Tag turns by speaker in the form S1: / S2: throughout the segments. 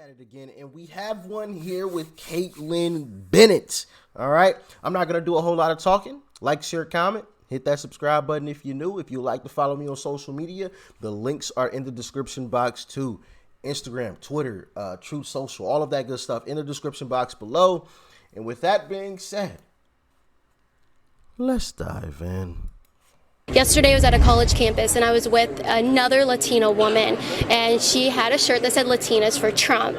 S1: at it again, and we have one here with Caitlin Bennett. All right, I'm not gonna do a whole lot of talking. Like, share, comment, hit that subscribe button if you're new. If you like to follow me on social media, the links are in the description box too. Instagram, Twitter, Truth Social, all of that good stuff in the description box below. And with that being said, let's dive in.
S2: Yesterday I was at a college campus and I was with another Latina woman, and she had a shirt that said Latinas for Trump.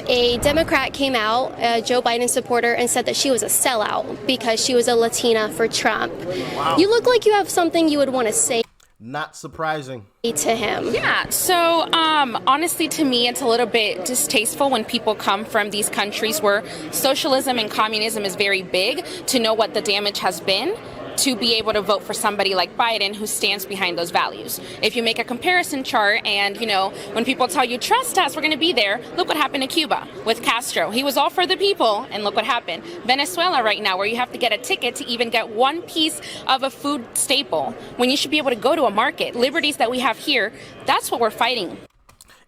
S2: A Democrat came out, a Joe Biden supporter, and said that she was a sellout because she was a Latina for Trump. Wow. You look like you have something you would want to say.
S1: Not surprising.
S2: To him.
S3: Yeah, so honestly, to me, it's a little bit distasteful when people come from these countries where socialism and communism is very big, to know what the damage has been, to be able to vote for somebody like Biden who stands behind those values. If you make a comparison chart and, you know, when people tell you, trust us, we're going to be there, look what happened to Cuba with Castro. He was all for the people, and look what happened. Venezuela right now, where you have to get a ticket to even get one piece of a food staple, when you should be able to go to a market. Liberties that we have here, that's what we're fighting.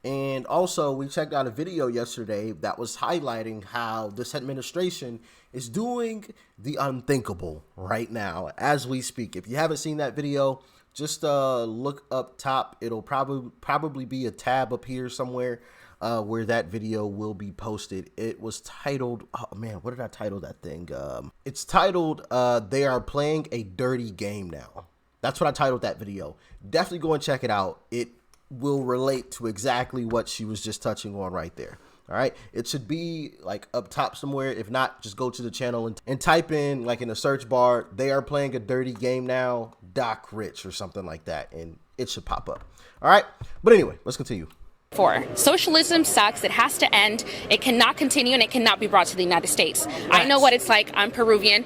S1: And also, we checked out a video yesterday that was highlighting how this administration is doing the unthinkable right now as we speak. If you haven't seen that video, just look up top. It'll probably be a tab up here somewhere where that video will be posted. It was titled, oh man, what did I title that thing? It's titled, They Are Playing a Dirty Game Now. That's what I titled that video. Definitely go and check it out. It will relate to exactly what she was just touching on right there. All right, it should be like up top somewhere. If not, just go to the channel and type in, like in the search bar, They Are Playing a Dirty Game Now, Doc Rich or something like that, and it should pop up. All right, but anyway, let's continue.
S3: Socialism sucks. It has to end. It cannot continue, and it cannot be brought to the United States. Right. I know what it's like. I'm Peruvian.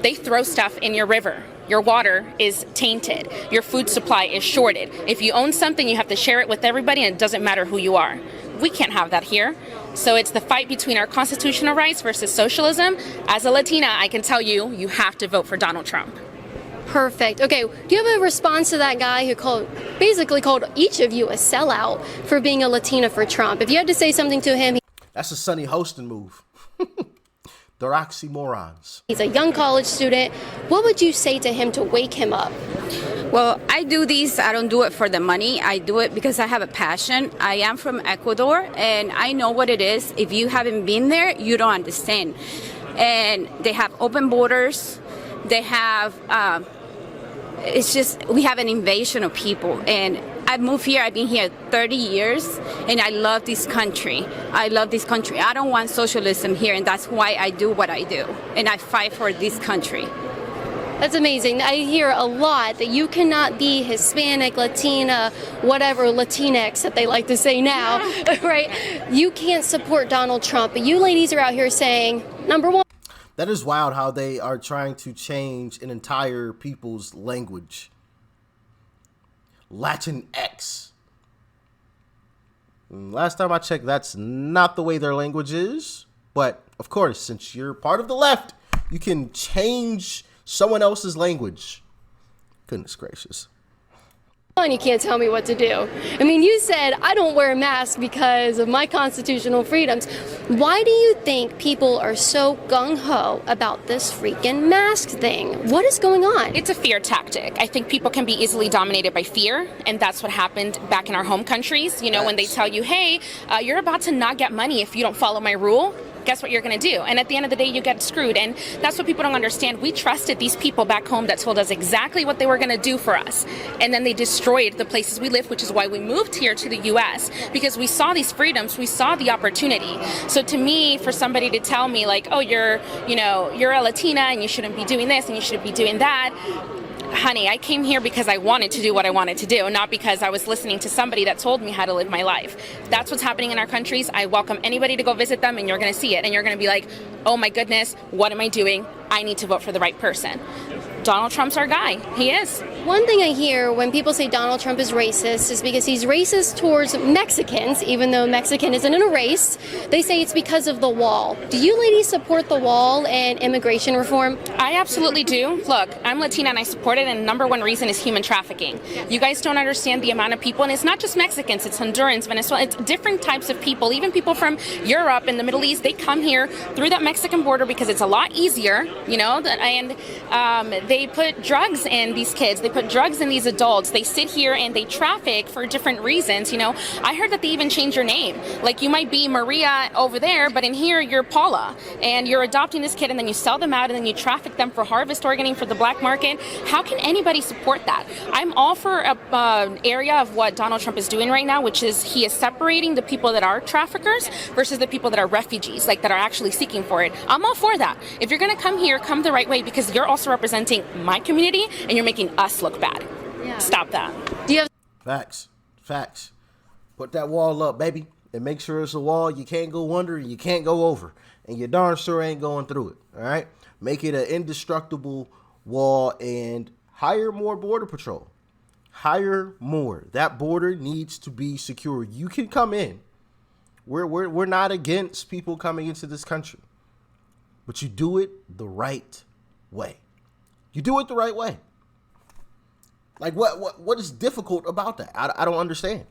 S3: They throw stuff in your river. Your water is tainted. Your food supply is shorted. If you own something, you have to share it with everybody, and it doesn't matter who you are. We can't have that here. So it's the fight between our constitutional rights versus socialism. As a Latina, I can tell you, you have to vote for Donald Trump.
S2: Perfect. Okay, do you have a response to that guy who basically called each of you a sellout for being a Latina for Trump? If you had to say something to him...
S1: That's a Sunny Hostin move. They're oxymorons.
S2: He's a young college student. What would you say to him to wake him up?
S4: Well, I do this, I don't do it for the money. I do it because I have a passion. I am from Ecuador, and I know what it is. If you haven't been there, you don't understand. And they have open borders. They have, it's just, we have an invasion of people. And I've moved here, I've been here 30 years, and I love this country. I love this country. I don't want socialism here, and that's why I do what I do. And I fight for this country.
S2: That's amazing. I hear a lot that you cannot be Hispanic, Latina, whatever, Latinx that they like to say now, right? You can't support Donald Trump, but you ladies are out here saying, number one.
S1: That is wild how they are trying to change an entire people's language. Latinx. Last time I checked, that's not the way their language is. But, of course, since you're part of the left, you can change someone else's language. Goodness gracious.
S2: And you can't tell me what to do. I mean, you said, I don't wear a mask because of my constitutional freedoms. Why do you think people are so gung-ho about this freaking mask thing? What is going on?
S3: It's a fear tactic. I think people can be easily dominated by fear, and that's what happened back in our home countries. You know, when they tell you, hey, you're about to not get money if you don't follow my rule. Guess what you're going to do? And at the end of the day, you get screwed. And that's what people don't understand. We trusted these people back home that told us exactly what they were going to do for us. And then they destroyed the places we live, which is why we moved here to the U.S. because we saw these freedoms. We saw the opportunity. So to me, for somebody to tell me like, oh, you're a Latina and you shouldn't be doing this and you shouldn't be doing that. Honey, I came here because I wanted to do what I wanted to do, not because I was listening to somebody that told me how to live my life. That's what's happening in our countries. I welcome anybody to go visit them, and you're going to see it. And you're going to be like, oh my goodness, what am I doing? I need to vote for the right person. Donald Trump's our guy. He is.
S2: One thing I hear when people say Donald Trump is racist is because he's racist towards Mexicans, even though Mexican isn't in a race. They say it's because of the wall. Do you ladies support the wall and immigration reform?
S3: I absolutely do. Look, I'm Latina and I support it, and number one reason is human trafficking. You guys don't understand the amount of people, and it's not just Mexicans, it's Hondurans, Venezuela, it's different types of people, even people from Europe and the Middle East. They come here through that Mexican border because it's a lot easier, and they put drugs in these kids. They put drugs in these adults. They sit here and they traffic for different reasons. I heard that they even change your name. Like, you might be Maria over there, but in here you're Paula, and you're adopting this kid, and then you sell them out, and then you traffic them for harvest organing for the black market. How can anybody support that? I'm all for an area of what Donald Trump is doing right now, which is he is separating the people that are traffickers versus the people that are refugees, like that are actually seeking for it. I'm all for that. If you're going to come here, come the right way, because you're also representing my community and you're making us look bad. Yeah. Stop that.
S2: Do you have
S1: Facts. Put that wall up, baby, and make sure it's a wall you can't go under and you can't go over, and you darn sure ain't going through it. All right, make it an indestructible wall and hire more border patrol. Hire more. That border needs to be secure. You can come in. We're not against people coming into this country, but you do it the right way. You do it the right way. Like, what is difficult about that? I don't understand.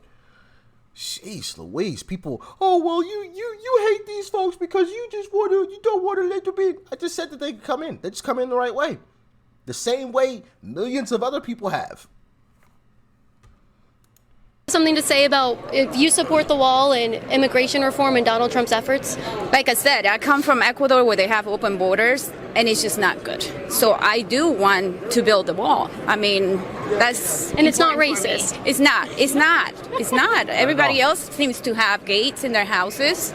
S1: Jeez Louise, people, oh, well, you hate these folks because you don't want to let them in. I just said that they can come in. They just come in the right way. The same way millions of other people have.
S2: something to say about if you support the wall and immigration reform and Donald Trump's efforts?
S4: Like I said, I come from Ecuador where they have open borders, and it's just not good. So I do want to build a wall. I mean, that's...
S2: And it's not racist.
S4: It's not. It's not. It's not. Everybody else seems to have gates in their houses.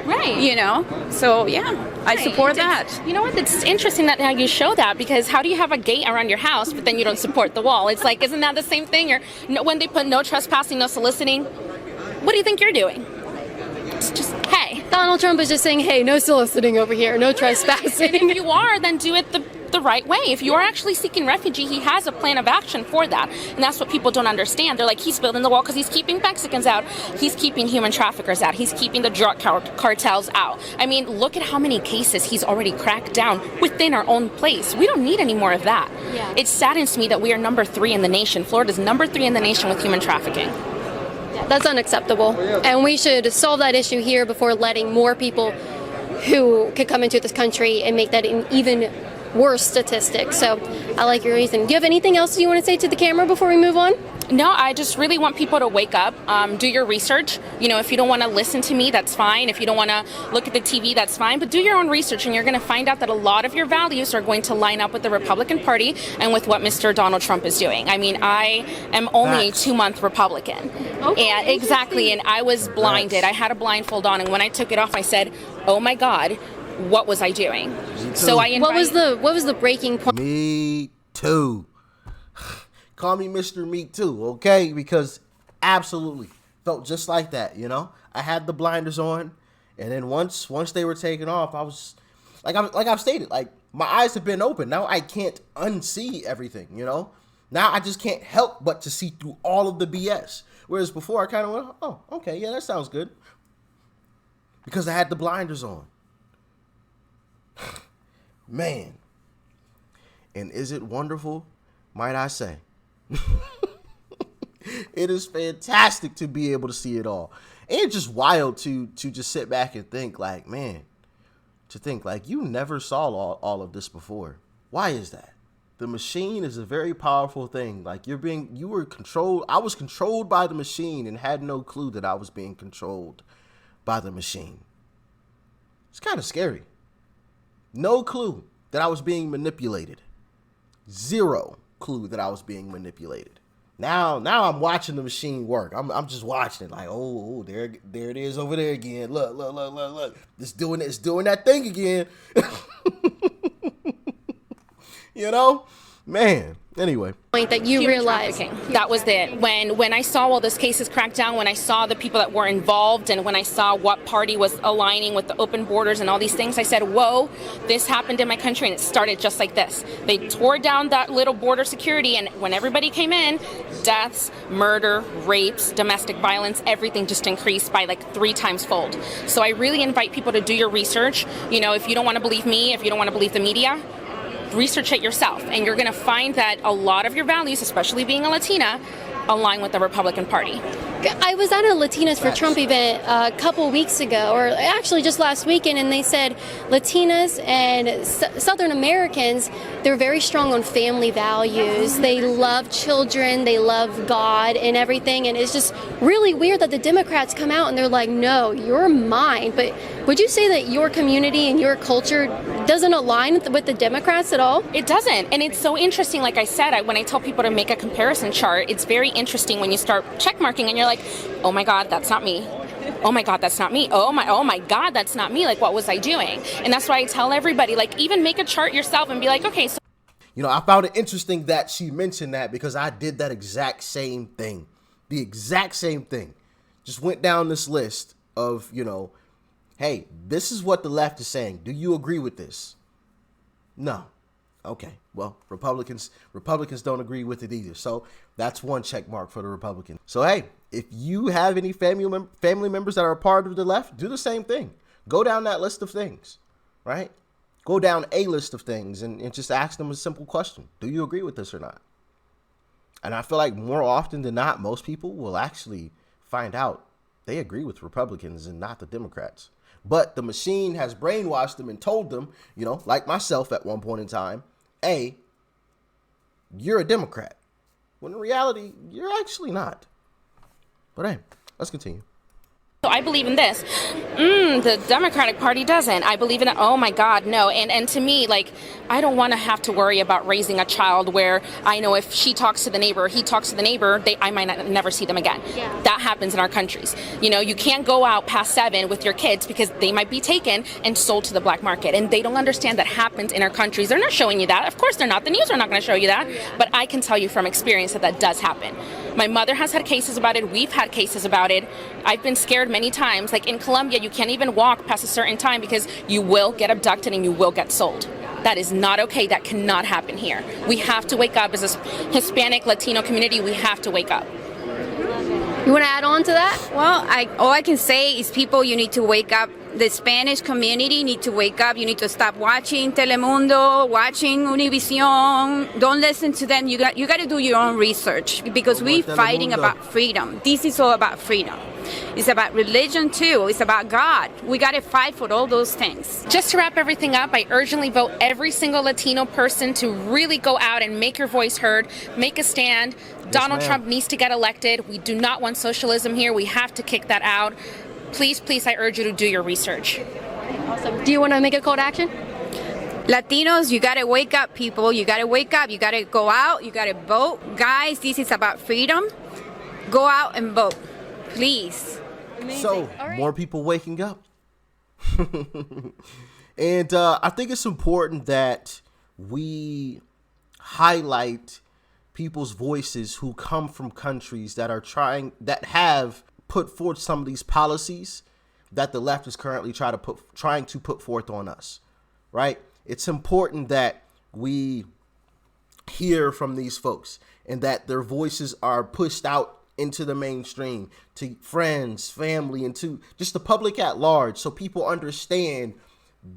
S3: Right.
S4: You know? So, yeah, I support that.
S3: You know what? It's interesting that now you show that, because how do you have a gate around your house, but then you don't support the wall? It's like, isn't that the same thing? When they put no trespassing, no soliciting, what do you think you're doing? It's just, hey.
S2: Donald Trump is just saying, hey, no soliciting over here, no trespassing.
S3: And if you are, then do it the right way. If you are actually seeking refugee, he has a plan of action for that. And that's what people don't understand. They're like, he's building the wall because he's keeping Mexicans out. He's keeping human traffickers out. He's keeping the drug cartels out. I mean, look at how many cases he's already cracked down within our own place. We don't need any more of that.
S2: Yeah.
S3: It saddens me that we are number 3 in the nation. Florida's number 3 in the nation with human trafficking.
S2: That's unacceptable. And we should solve that issue here before letting more people who could come into this country and make that an even worse statistic. So I like your reason. Do you have anything else you want to say to the camera before we move on?
S3: No, I just really want people to wake up, do your research. You know, if you don't want to listen to me, that's fine. If you don't want to look at the TV, that's fine. But do your own research, and you're going to find out that a lot of your values are going to line up with the Republican Party and with what Mr. Donald Trump is doing. I mean, I am only a 2-month Republican.
S2: Okay,
S3: and exactly, and I was blinded. I had a blindfold on, and when I took it off, I said, oh my God, what was I doing? So
S2: what was the breaking point?
S1: Me too. Call me Mr. Me Too, okay? Because absolutely felt just like that, you know? I had the blinders on, and then once they were taken off, I was like I've stated, like my eyes have been open. Now I can't unsee everything, you know? Now I just can't help but to see through all of the BS. Whereas before I kind of went, oh, okay, yeah, that sounds good. Because I had the blinders on. Man. And is it wonderful, might I say? It is fantastic to be able to see it all. And just wild to just sit back and think like, man, to think like you never saw all of this before. Why is that? The machine is a very powerful thing. Like you were controlled. I was controlled by the machine and had no clue that I was being controlled by the machine. It's kind of scary. No clue that I was being manipulated. Zero clue that I was being manipulated. Now I'm watching the machine work. I'm just watching it like, oh, there it is over there again. Look. It's doing that thing again. You know? Man, anyway.
S2: Point that you realize.
S3: That was it. When I saw all those cases cracked down, when I saw the people that were involved, and when I saw what party was aligning with the open borders and all these things, I said, whoa, this happened in my country, and it started just like this. They tore down that little border security, and when everybody came in, deaths, murder, rapes, domestic violence, everything just increased by like 3 times fold. So I really invite people to do your research. You know, if you don't want to believe me, if you don't want to believe the media, research it yourself, and you're going to find that a lot of your values, especially being a Latina, align with the Republican Party.
S2: I was at a Latinas for Trump event a couple weeks ago, or actually just last weekend, and they said Latinas and Southern Americans, they're very strong on family values. They love children, they love God and everything, and it's just really weird that the Democrats come out and they're like, no, you're mine. But would you say that your community and your culture doesn't align with the Democrats at all?
S3: It doesn't, and it's so interesting. Like I said, when I tell people to make a comparison chart, it's very interesting when you start checkmarking and you're like, oh my God, that's not me. Oh my God, that's not me. Oh my God, that's not me. Like, what was I doing? And that's why I tell everybody, like, even make a chart yourself and be like, okay, so.
S1: You know, I found it interesting that she mentioned that, because I did that exact same thing. The exact same thing. Just went down this list of, you know, hey, this is what the left is saying. Do you agree with this? No. Okay. Well, Republicans don't agree with it either. So that's one check mark for the Republicans. So, hey, if you have any family members that are a part of the left, do the same thing. Go down that list of things, right? Go down a list of things and just ask them a simple question. Do you agree with this or not? And I feel like more often than not, most people will actually find out they agree with Republicans and not the Democrats. But the machine has brainwashed them and told them, you know, like myself at one point in time, hey, you're a Democrat. When in reality, you're actually not. But hey, let's continue.
S3: So I believe in this. The Democratic Party doesn't. I believe in it. Oh my God, no. And to me, like, I don't want to have to worry about raising a child where I know if she talks to the neighbor or he talks to the neighbor, I might never see them again. Yeah. That happens in our countries. You know, you can't go out past 7 with your kids because they might be taken and sold to the black market. And they don't understand that happens in our countries. They're not showing you that. Of course they're not. The news are not going to show you that. But I can tell you from experience that that does happen. My mother has had cases about it. We've had cases about it. I've been scared many times. Like in Colombia, you can't even walk past a certain time because you will get abducted and you will get sold. That is not okay. That cannot happen here. We have to wake up as a Hispanic Latino community. We have to wake up.
S2: You want to add on to that?
S4: Well, all I can say is people, you need to wake up. The Spanish community need to wake up. You need to stop watching Telemundo, watching Univision. Don't listen to them. You got to do your own research because we're fighting about freedom. This is all about freedom. It's about religion too. It's about God. We got to fight for all those things.
S3: Just to wrap everything up, I urgently vote every single Latino person to really go out and make your voice heard, make a stand. Yes, Donald Trump needs to get elected. We do not want socialism here. We have to kick that out. Please, please, I urge you to do your research.
S2: Awesome. Do you want to make a call to action?
S4: Latinos, you got to wake up, people. You got to wake up. You got to go out. You got to vote. Guys, this is about freedom. Go out and vote. Please.
S2: Amazing.
S1: So,
S2: right.
S1: More people waking up. And I think it's important that we highlight people's voices who come from countries that have put forth some of these policies that the left is currently trying to put forth on us, right? It's important that we hear from these folks and that their voices are pushed out into the mainstream, to friends, family, and to just the public at large, so people understand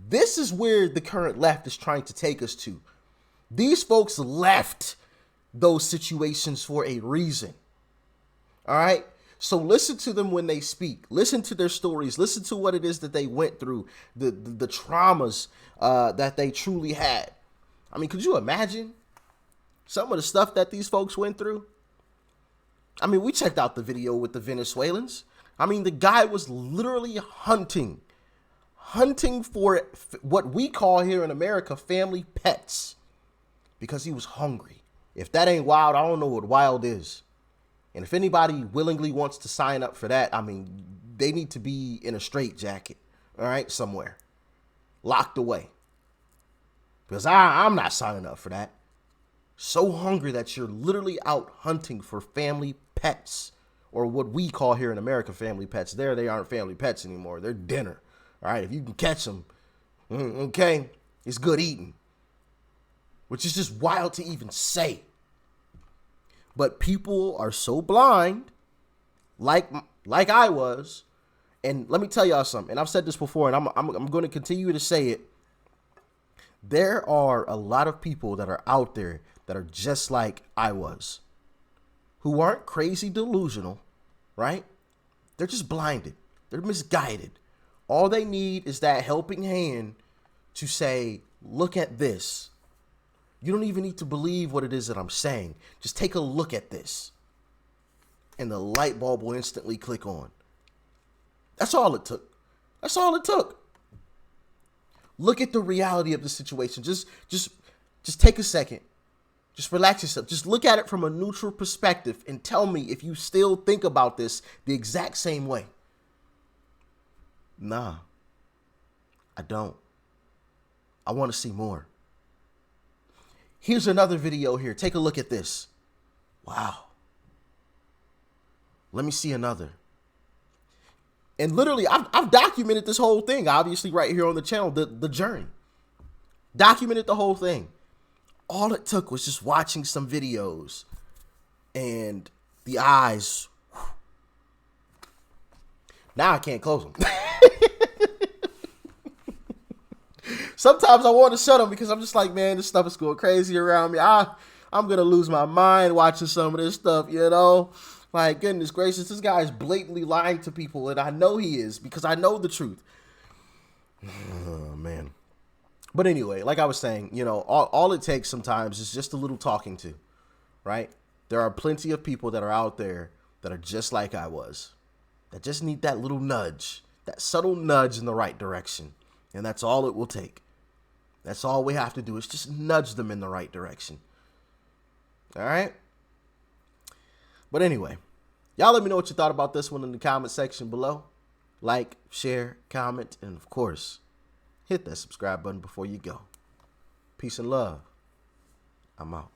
S1: this is where the current left is trying to take us to. These folks left those situations for a reason. All right? So listen to them when they speak. Listen to their stories. Listen to what it is that they went through, the traumas that they truly had. I mean, could you imagine some of the stuff that these folks went through? I mean, we checked out the video with the Venezuelans. I mean, the guy was literally hunting for what we call here in America family pets because he was hungry. If that ain't wild, I don't know what wild is. And if anybody willingly wants to sign up for that, I mean, they need to be in a straitjacket, all right, somewhere, locked away. Because I'm not signing up for that. So hungry that you're literally out hunting for family pets, or what we call here in America family pets. There, they aren't family pets anymore. They're dinner. All right, if you can catch them, okay, it's good eating. Which is just wild to even say. But people are so blind, like I was. And let me tell y'all something. And I've said this before, and I'm going to continue to say it. There are a lot of people that are out there that are just like I was, who aren't crazy delusional, right? They're just blinded. They're misguided. All they need is that helping hand to say, look at this. You don't even need to believe what it is that I'm saying. Just take a look at this. And the light bulb will instantly click on. That's all it took. That's all it took. Look at the reality of the situation. Just take a second. Just relax yourself. Just look at it from a neutral perspective and tell me if you still think about this the exact same way. Nah, I don't. I want to see more. Here's another video here. Take a look at this. Wow. Let me see another. And literally, I've documented this whole thing, obviously, right here on the channel, the journey. Documented the whole thing. All it took was just watching some videos and the eyes. Whew. Now I can't close them. Sometimes I want to shut them because I'm just like, man, this stuff is going crazy around me. I'm going to lose my mind watching some of this stuff, you know? Like, goodness gracious, this guy is blatantly lying to people, and I know he is because I know the truth. Oh, man. But anyway, like I was saying, you know, all it takes sometimes is just a little talking to, right? There are plenty of people that are out there that are just like I was, that just need that little nudge, that subtle nudge in the right direction. And that's all it will take. That's all we have to do is just nudge them in the right direction. All right? But anyway, y'all let me know what you thought about this one in the comment section below. Like, share, comment, and of course, hit that subscribe button before you go. Peace and love. I'm out.